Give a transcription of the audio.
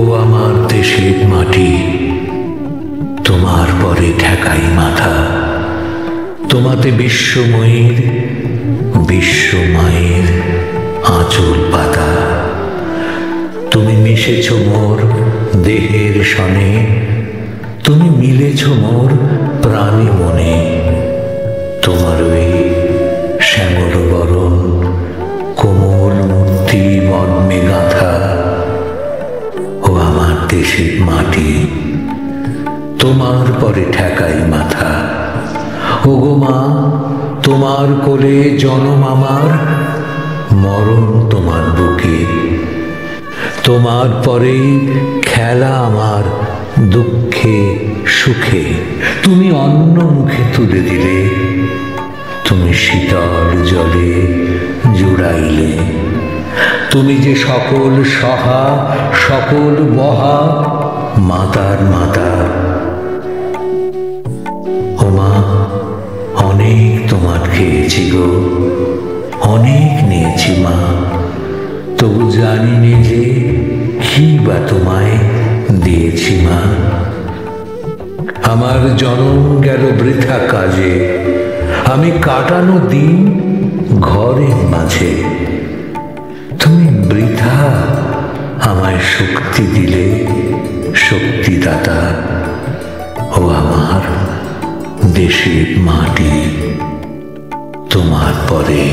ও আমার দেশের মাটি, তোমার পরে ঠেকাই মাথা। তোমাতে বিশ্বময়ের বিশ্বমায়ের আঁচল পাতা। তুমি মিশেছ মোর দেহের সনে, তুমি মিলেছ মোর প্রাণে মনে। তোমার ওই শ্যামল বরণ কোমল মূর্তি মর্মে গাঁথা। ও আমার দেশের মাটি, তোমার পরে ঠেকাই মাথা। ওগো মা, তোমার কোলে জনম আমার, মরণ তোমার বুকে। তোমার পরেই খেলা আমার দুঃখে সুখে। তুমি অন্য মুখে তুলে দিলে, তুমি শীতল জলে জুড়াইলে। তুমি যে সকল সহা সকল বহা মাতার মাতা। ও মা, অনেক তোমার খেয়েছি গো, অনেক নিয়েছি মা। তবু জানি নে যে কি বা তোমায় দিয়েছি মা। আমার জনম গেল বৃথা কাজে, আমি কাটানো দিন ঘরের মাঝে। তুমি বৃথা আমায় শক্তি দিলে, শক্তিদাতা। ও আমার দেশের মাটি, তোমার পরে